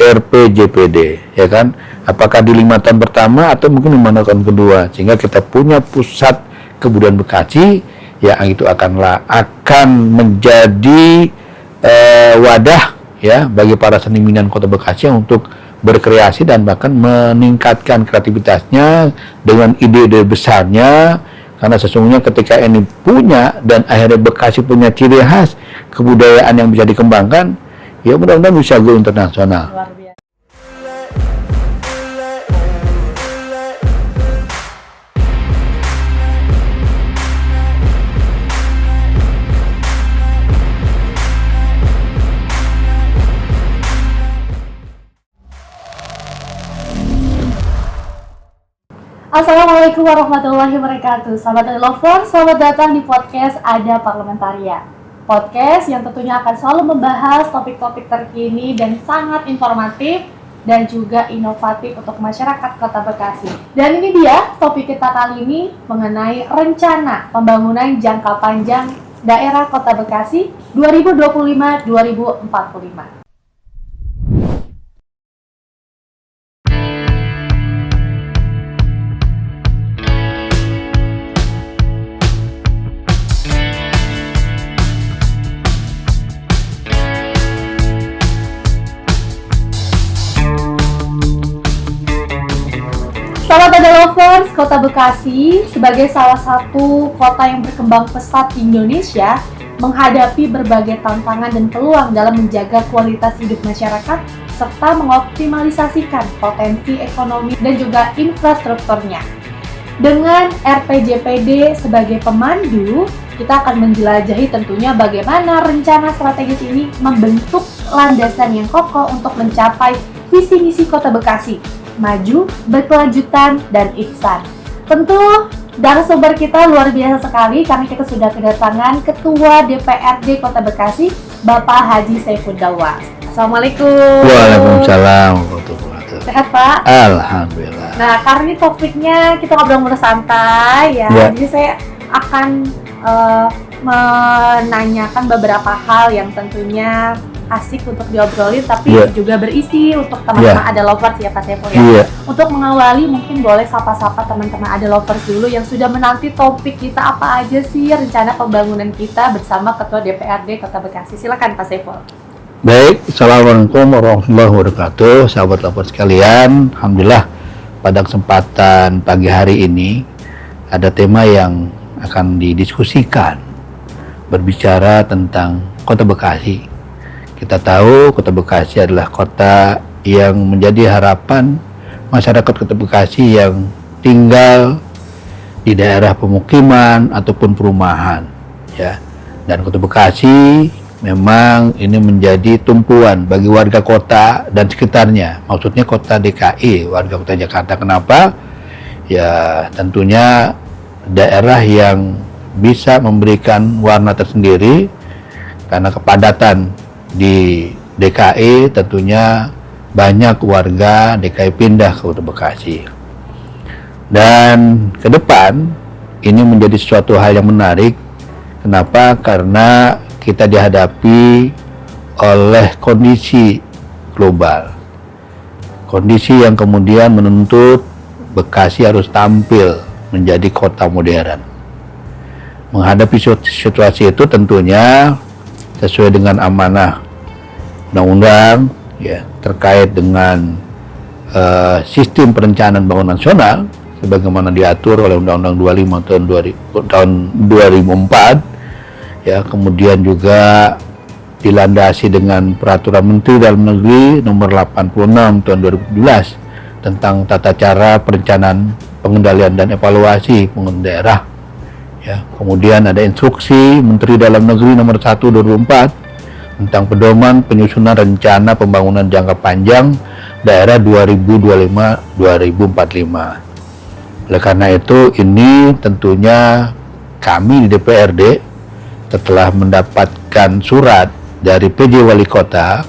RPJPD, ya kan? Apakah di 5 tahun pertama atau mungkin 5 tahun kedua, sehingga kita punya pusat kebudayaan Bekasi yang itu akan menjadi wadah ya bagi para seniman kota Bekasi untuk berkreasi dan bahkan meningkatkan kreativitasnya dengan ide-ide besarnya. Karena sesungguhnya ketika ini punya dan akhirnya Bekasi punya ciri khas kebudayaan yang bisa dikembangkan, ya mudah-mudahan bisa go internasional. Luar biasa. Assalamualaikum warahmatullahi wabarakatuh. Sahabat lovers, selamat datang di podcast Ada Parlementaria. Podcast yang tentunya akan selalu membahas topik-topik terkini dan sangat informatif dan juga inovatif untuk masyarakat Kota Bekasi. Dan ini dia topik kita kali ini mengenai rencana pembangunan jangka panjang daerah Kota Bekasi 2025-2045. Sahabat Ada Lovers, Kota Bekasi sebagai salah satu kota yang berkembang pesat di Indonesia menghadapi berbagai tantangan dan peluang dalam menjaga kualitas hidup masyarakat serta mengoptimalisasikan potensi ekonomi dan juga infrastrukturnya. Dengan RPJPD sebagai pemandu, kita akan menjelajahi tentunya bagaimana rencana strategis ini membentuk landasan yang kokoh untuk mencapai visi misi Kota Bekasi maju, berkelanjutan, dan ihsan. Tentu narasumber kita luar biasa sekali karena kita sudah kedatangan Ketua DPRD Kota Bekasi, Bapak Haji Saiful Dawas. Assalamualaikum. Waalaikumsalam. Sehat Pak? Alhamdulillah. Nah, karena ini topiknya kita ngobrol-ngobrol santai ya. Jadi saya akan menanyakan beberapa hal yang tentunya asik untuk diobrolin tapi juga berisi untuk teman-teman Ada Lovers ya Pak Saiful ya. Untuk mengawali mungkin boleh sapa-sapa teman-teman Ada Lovers dulu yang sudah menanti topik kita apa aja sih rencana pembangunan kita bersama Ketua DPRD Kota Bekasi. Silakan Pak Saiful. Baik, Assalamualaikum warahmatullahi wabarakatuh, sahabat lovers sekalian. Alhamdulillah pada kesempatan pagi hari ini ada tema yang akan didiskusikan berbicara tentang Kota Bekasi. Kita tahu Kota Bekasi adalah kota yang menjadi harapan masyarakat Kota Bekasi yang tinggal di daerah pemukiman ataupun perumahan ya. Dan Kota Bekasi memang ini menjadi tumpuan bagi warga kota dan sekitarnya. Maksudnya kota DKI, warga kota Jakarta. Kenapa? Ya tentunya daerah yang bisa memberikan warna tersendiri karena kepadatan di DKI tentunya banyak warga DKI pindah ke Kota Bekasi. Dan ke depan ini menjadi suatu hal yang menarik. Kenapa? Karena kita dihadapi oleh kondisi global. Kondisi yang kemudian menuntut Bekasi harus tampil menjadi kota modern. Menghadapi situasi itu tentunya sesuai dengan amanah undang-undang ya terkait dengan sistem perencanaan pembangunan nasional sebagaimana diatur oleh Undang-Undang 25 tahun 2004 ya, kemudian juga dilandasi dengan Peraturan Menteri Dalam Negeri Nomor 86 tahun 2017 tentang tata cara perencanaan, pengendalian dan evaluasi pembangunan daerah. Ya, kemudian ada instruksi Menteri Dalam Negeri Nomor 1 2004 tentang pedoman penyusunan rencana pembangunan jangka panjang daerah 2025-2045. Oleh karena itu ini tentunya kami di DPRD setelah mendapatkan surat dari PJ Wali Kota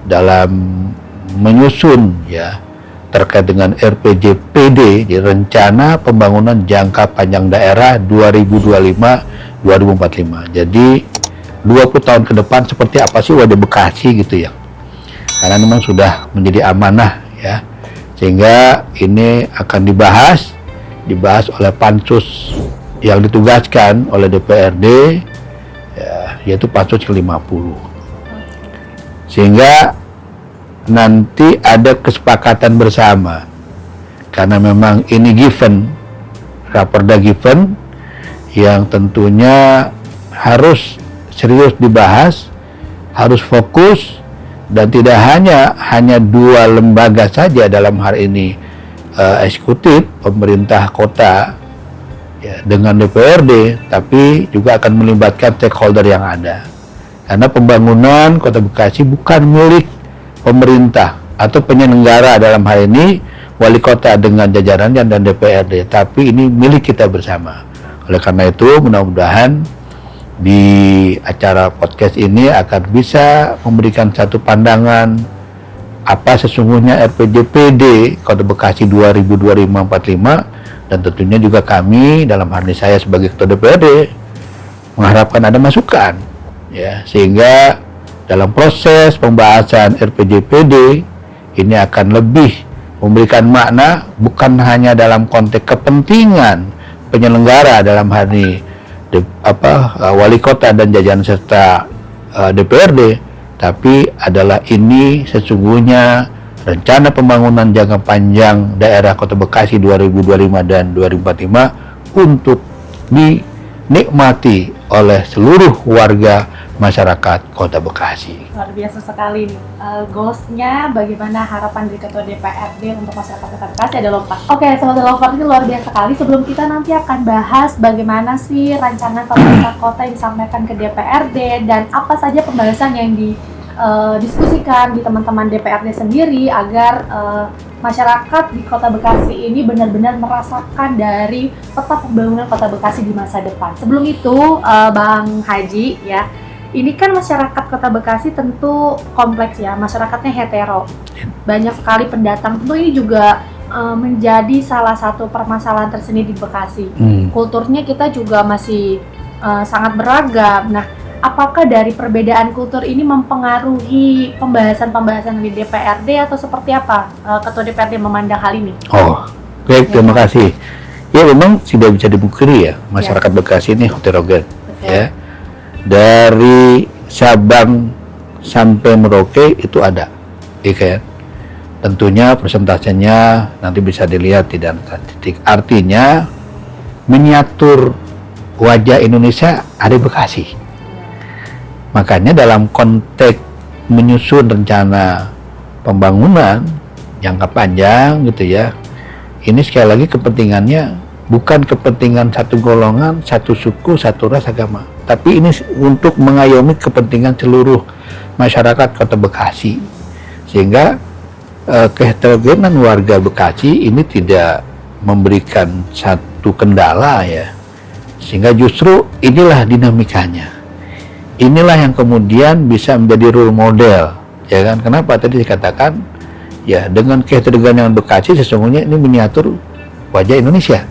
dalam menyusun ya terkait dengan RPJPD di rencana pembangunan jangka panjang daerah 2025-2045. Jadi 20 tahun ke depan seperti apa sih wajah Bekasi gitu ya. karena memang sudah menjadi amanah ya, sehingga ini akan dibahas oleh pansus yang ditugaskan oleh DPRD ya, yaitu pansus ke-50, sehingga nanti ada kesepakatan bersama, karena memang ini given, raperda given yang tentunya harus serius dibahas, harus fokus, dan tidak hanya dua lembaga saja dalam hal ini, eksekutif pemerintah kota ya, dengan DPRD, tapi juga akan melibatkan stakeholder yang ada, karena pembangunan Kota Bekasi bukan milik pemerintah atau penyelenggara, dalam hal ini wali kota dengan jajarannya dan DPRD, tapi ini milik kita bersama. Oleh karena itu, mudah-mudahan di acara podcast ini akan bisa memberikan satu pandangan apa sesungguhnya RPJPD Kota Bekasi 2025-45, dan tentunya juga kami dalam hal ini saya sebagai Ketua DPRD mengharapkan ada masukan ya, sehingga dalam proses pembahasan RPJPD ini akan lebih memberikan makna, bukan hanya dalam konteks kepentingan penyelenggara dalam hal ini wali kota dan jajaran serta DPRD, tapi adalah ini sesungguhnya rencana pembangunan jangka panjang daerah Kota Bekasi 2025 dan 2045 untuk dinikmati oleh seluruh warga masyarakat Kota Bekasi. Luar biasa sekali nih. Goals-nya bagaimana harapan dari Ketua DPRD untuk masyarakat Kota Bekasi ada lompat. Oke, Sobat Lovers, ini luar biasa sekali. Sebelum kita nanti akan bahas bagaimana sih rancangan pemerintah kota yang disampaikan ke DPRD dan apa saja pembahasan yang didiskusikan di teman-teman DPRD sendiri agar masyarakat di Kota Bekasi ini benar-benar merasakan dari peta pembangunan Kota Bekasi di masa depan. Sebelum itu, Bang Haji ya, ini kan masyarakat Kota Bekasi tentu kompleks ya, masyarakatnya hetero, banyak sekali pendatang. Tentu ini juga menjadi salah satu permasalahan tersendiri di Bekasi. Kulturnya kita juga masih sangat beragam. Nah, apakah dari perbedaan kultur ini mempengaruhi pembahasan-pembahasan di DPRD atau seperti apa Ketua DPRD memandang hal ini? Oh, baik, terima kasih. Ya, memang tidak bisa dipungkiri ya, masyarakat Bekasi ini heterogen ya. Dari Sabang sampai Merauke itu ada, ya kan? Tentunya persentasenya nanti bisa dilihat di dalam statistik. Artinya miniatur wajah Indonesia ada di Bekasi. Makanya dalam konteks menyusun rencana pembangunan jangka panjang gitu ya, ini sekali lagi kepentingannya bukan kepentingan satu golongan, satu suku, satu ras, agama, tapi ini untuk mengayomi kepentingan seluruh masyarakat Kota Bekasi, sehingga keheterogenan warga Bekasi ini tidak memberikan satu kendala ya, sehingga justru inilah dinamikanya, inilah yang kemudian bisa menjadi role model ya kan. Kenapa tadi dikatakan ya, dengan keheterogenan Bekasi sesungguhnya ini miniatur wajah Indonesia.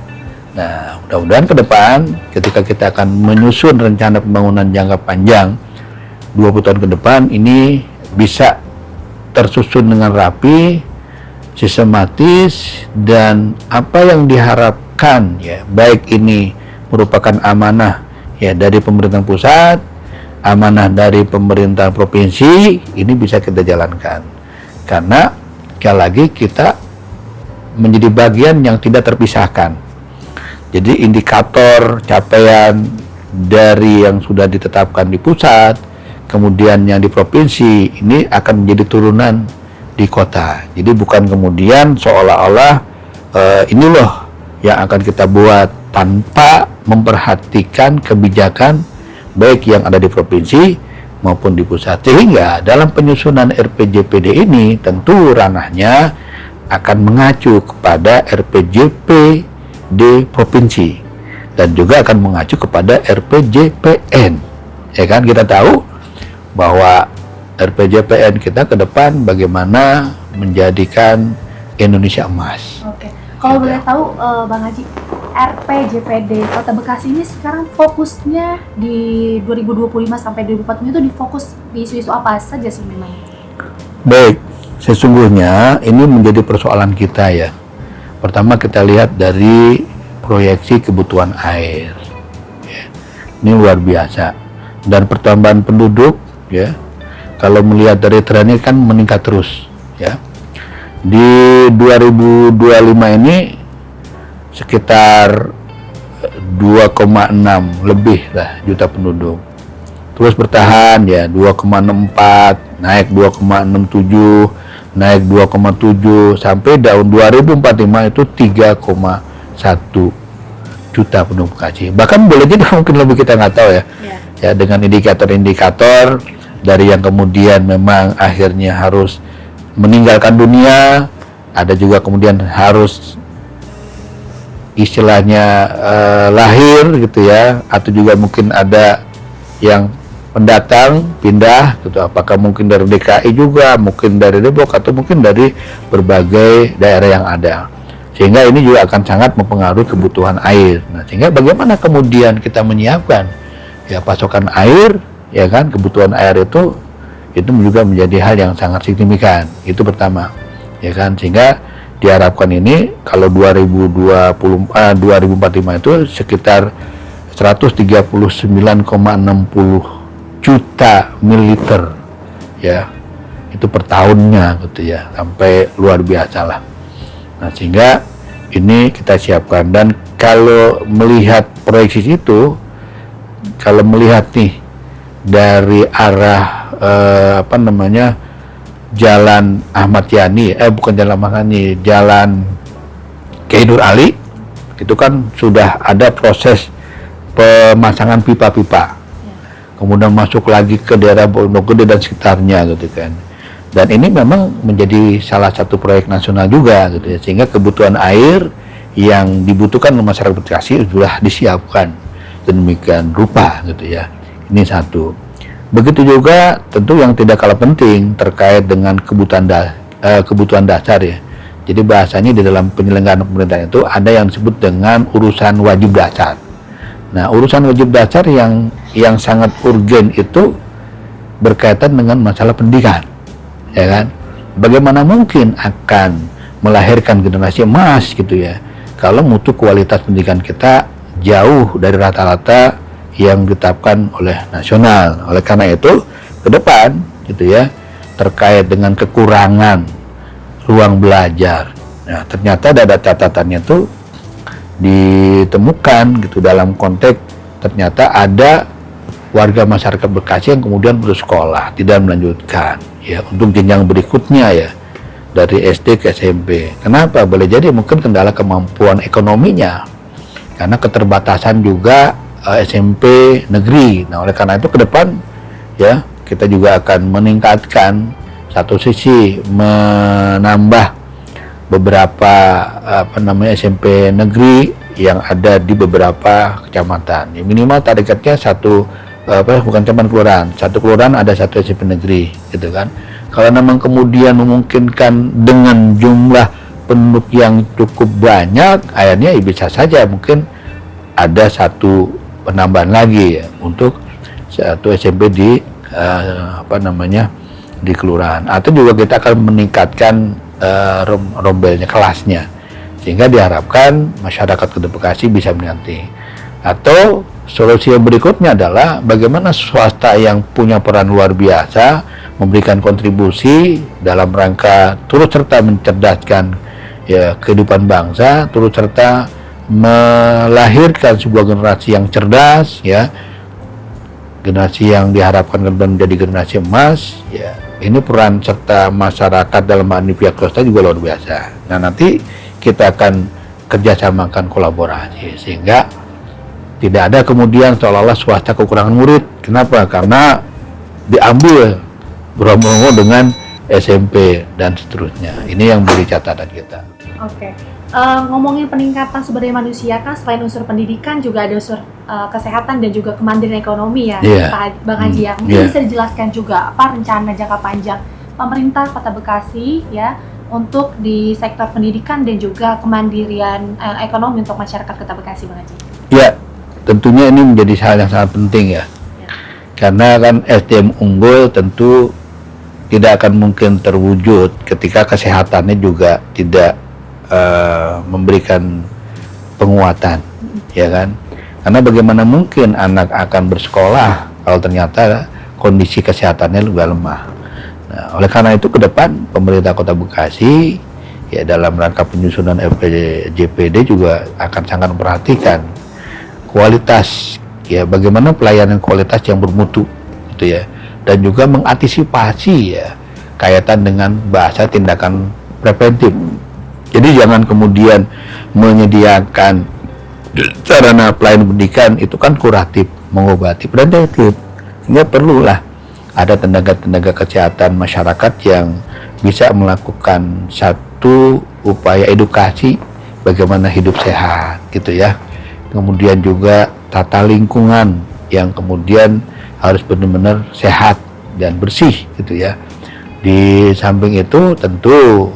Nah, mudah-mudahan ke depan ketika kita akan menyusun rencana pembangunan jangka panjang 20 tahun ke depan, ini bisa tersusun dengan rapi, sistematis, dan apa yang diharapkan ya, baik ini merupakan amanah ya dari pemerintah pusat, amanah dari pemerintah provinsi, ini bisa kita jalankan. Karena sekali lagi kita menjadi bagian yang tidak terpisahkan. Jadi indikator capaian dari yang sudah ditetapkan di pusat, kemudian yang di provinsi, ini akan menjadi turunan di kota. Jadi bukan kemudian seolah-olah ini loh yang akan kita buat tanpa memperhatikan kebijakan baik yang ada di provinsi maupun di pusat. Sehingga dalam penyusunan RPJPD ini tentu ranahnya akan mengacu kepada RPJPD provinsi dan juga akan mengacu kepada RPJPN. Ya kan, kita tahu bahwa RPJPN kita ke depan bagaimana menjadikan Indonesia emas. Oke. Kalau boleh tahu Bang Haji, RPJPD Kota Bekasi ini sekarang fokusnya di 2025 sampai 2045 itu difokus di isu-isu apa saja sih memang? Baik, sesungguhnya ini menjadi persoalan kita ya. Pertama kita lihat dari proyeksi kebutuhan air. Ya. Ini luar biasa. Dan pertambahan penduduk ya. Kalau melihat dari trennya kan meningkat terus ya. Di 2025 ini sekitar 2,6 lebih lah juta penduduk. Terus bertahan ya 2,64, naik 2,67, naik 2,7 sampai tahun 2045 itu 3,1 juta penduduk Bekasi. Bahkan boleh jadi mungkin lebih, kita nggak tahu ya. Ya dengan indikator-indikator dari yang kemudian memang akhirnya harus meninggalkan dunia, ada juga kemudian harus istilahnya lahir gitu ya, atau juga mungkin ada yang pendatang pindah gitu, apakah mungkin dari DKI juga, mungkin dari Depok, atau mungkin dari berbagai daerah yang ada, sehingga ini juga akan sangat mempengaruhi kebutuhan air. Nah, sehingga bagaimana kemudian kita menyiapkan ya pasokan air, ya kan, kebutuhan air itu juga menjadi hal yang sangat signifikan. Itu pertama, ya kan, sehingga diharapkan ini kalau 2045 itu sekitar 139,60 juta mililiter ya, itu per tahunnya gitu ya, sampai luar biasa lah. Nah, sehingga ini kita siapkan. Dan kalau melihat proyeksi itu, kalau melihat nih dari arah Jalan Ahmad Yani, bukan Jalan Ahmad Yani, Jalan Kiai Nur Ali, itu kan sudah ada proses pemasangan pipa-pipa, kemudian masuk lagi ke daerah Pondok Gede dan sekitarnya gitu kan. Dan ini memang menjadi salah satu proyek nasional juga gitu ya, sehingga kebutuhan air yang dibutuhkan oleh masyarakat Bekasi sudah disiapkan demikian rupa gitu ya. Ini satu. Begitu juga tentu yang tidak kalah penting terkait dengan kebutuhan dasar ya. Jadi bahasanya di dalam penyelenggaraan pemerintahan itu ada yang disebut dengan urusan wajib dasar. Nah, urusan wajib dasar yang sangat urgen itu berkaitan dengan masalah pendidikan, ya kan? Bagaimana mungkin akan melahirkan generasi emas gitu ya, kalau mutu kualitas pendidikan kita jauh dari rata-rata yang ditetapkan oleh nasional. Oleh karena itu ke depan gitu ya, terkait dengan kekurangan ruang belajar, nah ternyata ada catatannya tuh ditemukan gitu, dalam konteks ternyata ada warga masyarakat Bekasi yang kemudian bersekolah tidak melanjutkan ya untuk jenjang berikutnya ya, dari SD ke SMP. Kenapa? Boleh jadi mungkin kendala kemampuan ekonominya, karena keterbatasan juga SMP negeri. Nah, oleh karena itu ke depan ya kita juga akan meningkatkan, satu sisi menambah beberapa SMP negeri yang ada di beberapa kecamatan. Ya, minimal targetnya satu kelurahan. Satu kelurahan ada satu SMP negeri gitu kan. Kalau memang kemudian memungkinkan dengan jumlah penduduk yang cukup banyak, akhirnya ya bisa saja mungkin ada satu penambahan lagi ya untuk satu SMP di di kelurahan, atau juga kita akan meningkatkan rombelnya, kelasnya, sehingga diharapkan masyarakat Kota Bekasi bisa menanti. Atau solusi yang berikutnya adalah bagaimana swasta yang punya peran luar biasa memberikan kontribusi dalam rangka turut serta mencerdaskan ya kehidupan bangsa, turut serta melahirkan sebuah generasi yang cerdas ya, generasi yang diharapkan menjadi generasi emas ya. Ini peran serta masyarakat dalam hal ini pihak swasta juga luar biasa. Nah, nanti kita akan kerjasamakan kolaborasi sehingga tidak ada kemudian seolah-olah swasta kekurangan murid. Kenapa? Karena diambil berombol-ombol dengan SMP dan seterusnya. Ini yang menjadi catatan kita. Oke. Ngomongin peningkatan sumber daya manusia kan selain unsur pendidikan juga ada unsur kesehatan dan juga kemandirian ekonomi ya, Bang Haji ya. Mungkin bisa dijelaskan juga apa rencana jangka panjang pemerintah Kota Bekasi ya untuk di sektor pendidikan dan juga kemandirian ekonomi untuk masyarakat Kota Bekasi, Bang Haji. Ya, tentunya ini menjadi hal yang sangat penting ya. Karena kan SDM unggul tentu tidak akan mungkin terwujud ketika kesehatannya juga tidak memberikan penguatan, ya kan? Karena bagaimana mungkin anak akan bersekolah kalau ternyata kondisi kesehatannya lebih lemah. Nah, oleh karena itu ke depan pemerintah Kota Bekasi ya dalam rangka penyusunan RPJPD juga akan sangat memperhatikan kualitas, ya bagaimana pelayanan kualitas yang bermutu, gitu ya, dan juga mengantisipasi ya kaitan dengan bahasa tindakan preventif. Jadi jangan kemudian menyediakan sarana pelayanan pendidikan itu kan kuratif, mengobati, preventif. Sehingga perlulah ada tenaga-tenaga kesehatan masyarakat yang bisa melakukan satu upaya edukasi bagaimana hidup sehat, gitu ya. Kemudian juga tata lingkungan yang kemudian harus benar-benar sehat dan bersih, gitu ya. Di samping itu tentu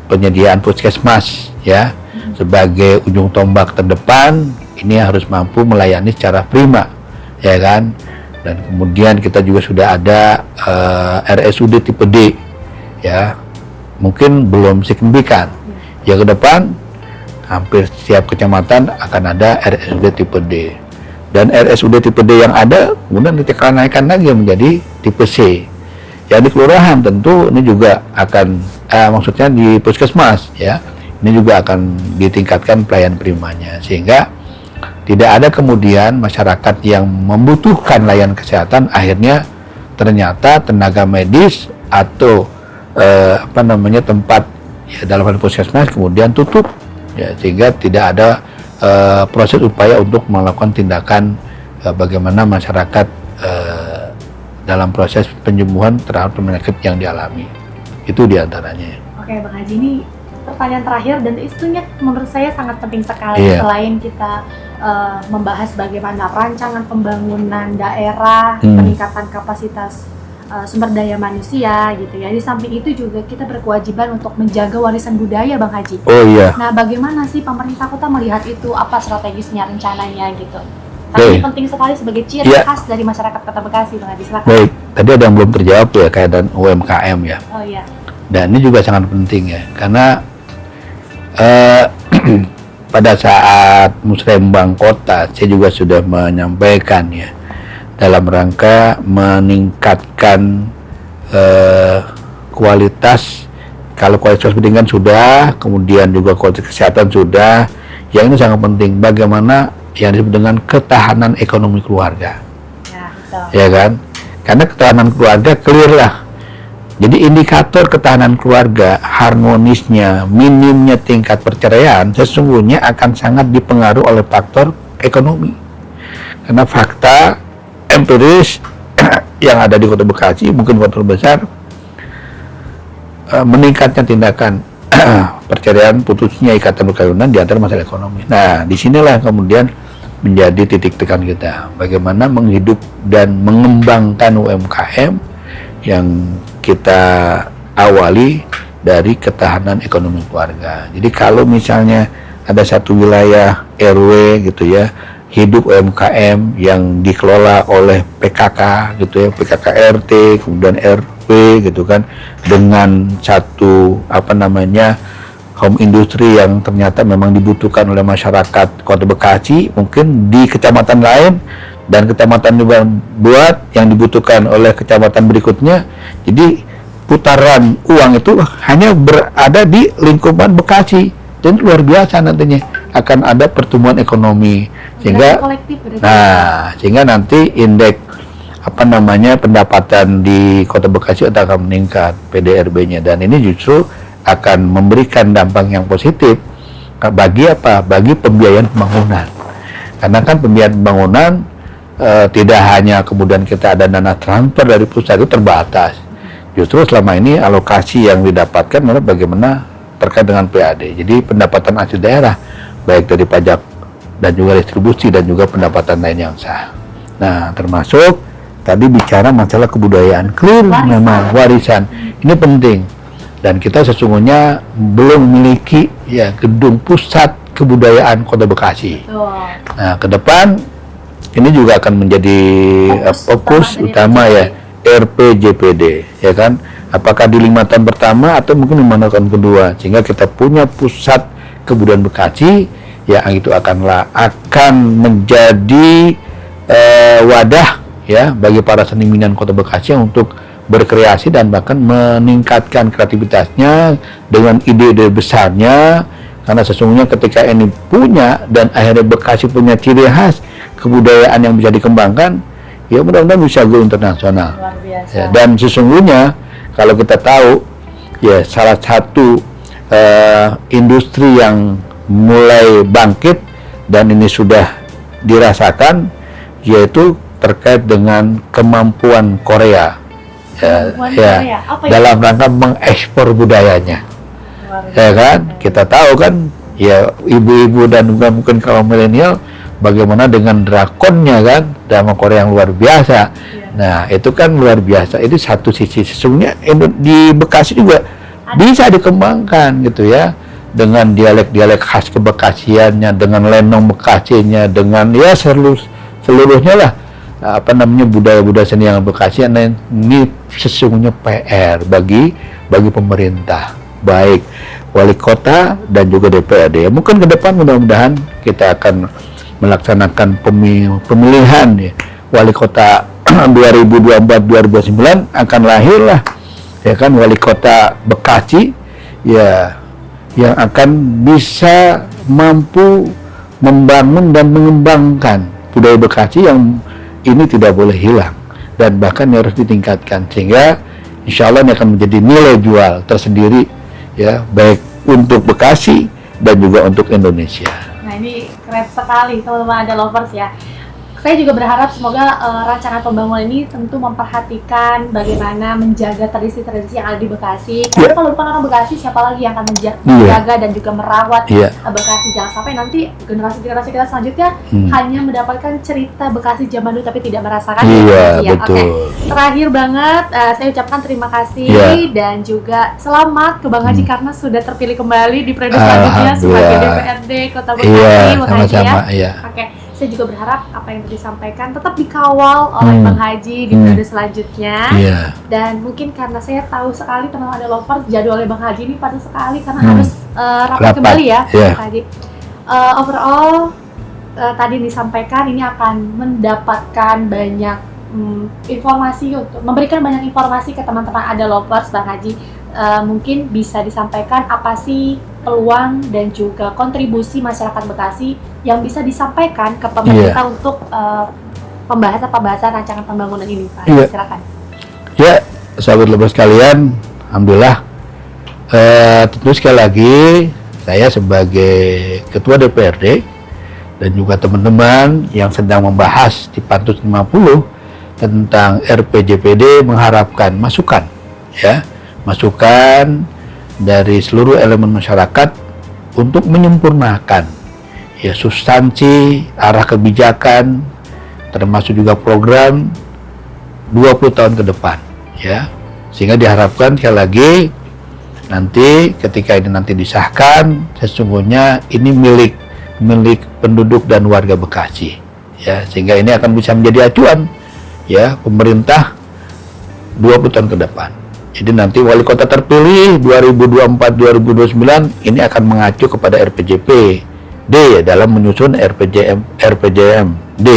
penyediaan puskesmas ya sebagai ujung tombak terdepan ini harus mampu melayani secara prima, ya kan. Dan kemudian kita juga sudah ada RSUD tipe D ya, mungkin belum signifikan ya, ke depan hampir setiap kecamatan akan ada RSUD tipe D, dan RSUD tipe D yang ada kemudian kita naikkan lagi menjadi tipe C. Ya di kelurahan tentu ini juga akan maksudnya di puskesmas ya, ini juga akan ditingkatkan pelayanan primanya sehingga tidak ada kemudian masyarakat yang membutuhkan layanan kesehatan akhirnya ternyata tenaga medis atau tempat ya dalam hal puskesmas kemudian tutup ya, sehingga tidak ada proses upaya untuk melakukan tindakan bagaimana masyarakat dalam proses penyembuhan terhadap penyakit yang dialami. Itu diantaranya. Oke Bang Haji, ini pertanyaan terakhir dan isunya menurut saya sangat penting sekali. Selain kita membahas bagaimana rancangan pembangunan daerah, peningkatan kapasitas sumber daya manusia gitu ya. Di samping itu juga kita berkewajiban untuk menjaga warisan budaya Bang Haji. Oh iya. Nah bagaimana sih pemerintah kota melihat itu, apa strategisnya, rencananya gitu? Tapi penting sekali sebagai ciri khas dari masyarakat Kota Bekasi, Bang Haji. Silakan. Baik, tadi ada yang belum terjawab ya kaitan UMKM ya. Oh iya. Dan ini juga sangat penting ya, karena pada saat Musrembang Kota saya juga sudah menyampaikan ya dalam rangka meningkatkan kualitas. Kalau kualitas pendidikan sudah, kemudian juga kualitas kesehatan sudah, yang ini sangat penting bagaimana yang disebut dengan ketahanan ekonomi keluarga. Ya, betul. Ya kan? Karena ketahanan keluarga clear lah. Jadi indikator ketahanan keluarga, harmonisnya, minimnya tingkat perceraian sesungguhnya akan sangat dipengaruhi oleh faktor ekonomi. Karena fakta empiris yang ada di Kota Bekasi, mungkin kota besar, meningkatnya tindakan perceraian, putusnya ikatan perkawinan di antara masalah ekonomi. Nah, disinilah kemudian menjadi titik tekan kita. Bagaimana menghidup dan mengembangkan UMKM yang kita awali dari ketahanan ekonomi keluarga. Jadi kalau misalnya ada satu wilayah RW gitu ya, hidup UMKM yang dikelola oleh PKK gitu ya, PKK RT, kemudian RW gitu kan, dengan satu home industri yang ternyata memang dibutuhkan oleh masyarakat Kota Bekasi, mungkin di kecamatan lain dan kecamatan juga buat yang dibutuhkan oleh kecamatan berikutnya. Jadi putaran uang itu hanya berada di lingkupan Bekasi, dan luar biasa nantinya akan ada pertumbuhan ekonomi sehingga sehingga nanti indeks pendapatan di Kota Bekasi akan meningkat PDRB-nya, dan ini justru akan memberikan dampak yang positif bagi bagi pembiayaan pembangunan. Karena kan pembiayaan pembangunan tidak hanya kemudian kita ada dana transfer dari pusat itu terbatas. Justru selama ini alokasi yang didapatkan adalah bagaimana terkait dengan PAD. Jadi pendapatan asli daerah baik dari pajak dan juga distribusi dan juga pendapatan lain yang sah. Nah, termasuk tadi bicara masalah kebudayaan, clear memang warisan. Ini penting. Dan kita sesungguhnya belum memiliki ya gedung pusat kebudayaan Kota Bekasi. Nah, ke depan ini juga akan menjadi fokus utama ya RPJPD, ya kan, apakah di 5 tahun pertama atau mungkin 5 tahun kedua, sehingga kita punya pusat kebudayaan Bekasi yang itu akan menjadi wadah ya bagi para seniman kota Bekasi untuk berkreasi dan bahkan meningkatkan kreativitasnya dengan ide-ide besarnya, karena sesungguhnya ketika ini punya dan akhirnya Bekasi punya ciri khas kebudayaan yang bisa dikembangkan, ya mudah-mudahan bisa go internasional. Luar biasa. Ya, dan sesungguhnya kalau kita tahu ya salah satu industri yang mulai bangkit dan ini sudah dirasakan yaitu terkait dengan kemampuan Korea Korea. Apa itu? dalam rangka mengekspor budayanya. Luar Ya biasa. kan, kita tahu kan ya ibu-ibu dan juga mungkin kaum milenial bagaimana dengan drakonnya kan drama Korea yang luar biasa. Iya. Nah itu kan luar biasa. Itu satu sisi. Sesungguhnya di Bekasi juga bisa dikembangkan gitu ya, dengan dialek-dialek khas kebekasiannya, dengan lenong Bekasinya, dengan ya seluruhnya lah budaya-budaya seni yang Bekasian. Nah, ini sesungguhnya PR bagi pemerintah, baik wali kota dan juga DPRD. Mungkin ke depan mudah-mudahan kita akan melaksanakan pemilihan ya, wali kota 2024-2029 akan lahirlah ya kan wali kota Bekasi ya yang akan bisa mampu membangun dan mengembangkan budaya Bekasi yang ini tidak boleh hilang dan bahkan harus ditingkatkan, sehingga insya Allah ini akan menjadi nilai jual tersendiri ya, baik untuk Bekasi dan juga untuk Indonesia. Nah, ini keren sekali teman-teman Ada Lovers ya. Saya juga berharap semoga rancangan pembangunan ini tentu memperhatikan bagaimana menjaga tradisi-tradisi yang ada di Bekasi. Karena kalau bukan orang Bekasi, siapa lagi yang akan menjaga dan juga merawat Bekasi? Jangan sampai nanti generasi-generasi kita selanjutnya hanya mendapatkan cerita Bekasi zaman dulu tapi tidak merasakan Iya, betul. Oke. Terakhir banget, saya ucapkan terima kasih dan juga selamat ke Bang Haji karena sudah terpilih kembali di periode selanjutnya sebagai DPRD Kota Bekasi. Sama-sama, ya. Oke. Saya juga berharap apa yang disampaikan tetap dikawal oleh Bang Haji di periode selanjutnya. Dan mungkin karena saya tahu sekali teman-teman Ada Lovers jadwalnya Bang Haji ini padat sekali karena harus rapat kembali ya Bang Haji. Overall tadi disampaikan ini akan mendapatkan banyak informasi, untuk memberikan banyak informasi ke teman-teman Ada Lovers. Bang Haji mungkin bisa disampaikan apa sih peluang dan juga kontribusi masyarakat Bekasi yang bisa disampaikan ke pemerintah untuk pembahasan rancangan pembangunan ini, Pak. Silakan. Ya, sahabat Lovers sekalian, alhamdulillah. Tentu sekali lagi saya sebagai Ketua DPRD dan juga teman-teman yang sedang membahas di Pantus 50 tentang RPJPD mengharapkan masukan dari seluruh elemen masyarakat untuk menyempurnakan ya substansi arah kebijakan termasuk juga program 20 tahun ke depan ya, sehingga diharapkan sekali lagi nanti ketika ini nanti disahkan sesungguhnya ini milik penduduk dan warga Bekasi ya, sehingga ini akan bisa menjadi acuan ya pemerintah 20 tahun ke depan. Jadi nanti wali kota terpilih 2024-2029 ini akan mengacu kepada RPJPD ya, dalam menyusun RPJMD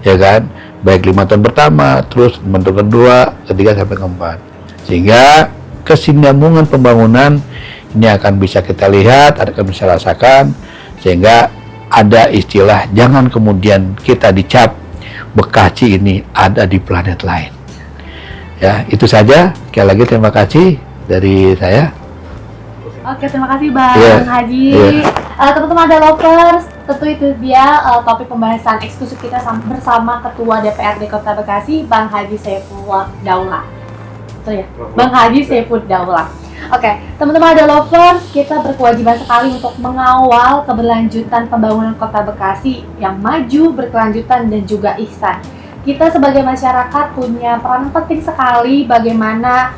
ya kan, baik 5 tahun pertama, terus 5 tahun kedua, ketiga sampai keempat, sehingga kesinambungan pembangunan ini akan bisa kita lihat, akan bisa rasakan, sehingga ada istilah jangan kemudian kita dicap Bekasi ini ada di planet lain. Ya, itu saja. Sekali lagi terima kasih dari saya. Oke, terima kasih Bang Haji. Teman-teman Ada Lovers, tentu itu dia topik pembahasan eksklusif kita bersama Ketua DPRD Kota Bekasi, Bang Haji Saiful Daulah. Betul ya? Bang Haji Saiful Daulah. Oke, teman-teman Ada Lovers, kita berkewajiban sekali untuk mengawal keberlanjutan pembangunan Kota Bekasi yang maju, berkelanjutan, dan juga ihsan. Kita sebagai masyarakat punya peran penting sekali bagaimana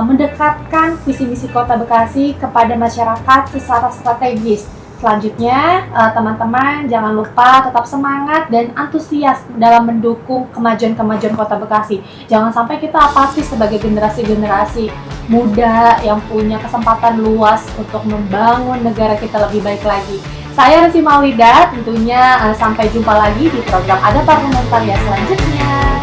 mendekatkan visi misi Kota Bekasi kepada masyarakat secara strategis. Selanjutnya, teman-teman jangan lupa tetap semangat dan antusias dalam mendukung kemajuan Kota Bekasi. Jangan sampai kita apatis sebagai generasi-generasi muda yang punya kesempatan luas untuk membangun negara kita lebih baik lagi. Saya Resi Maulida, tentunya sampai jumpa lagi di program Ada Parlementaria selanjutnya.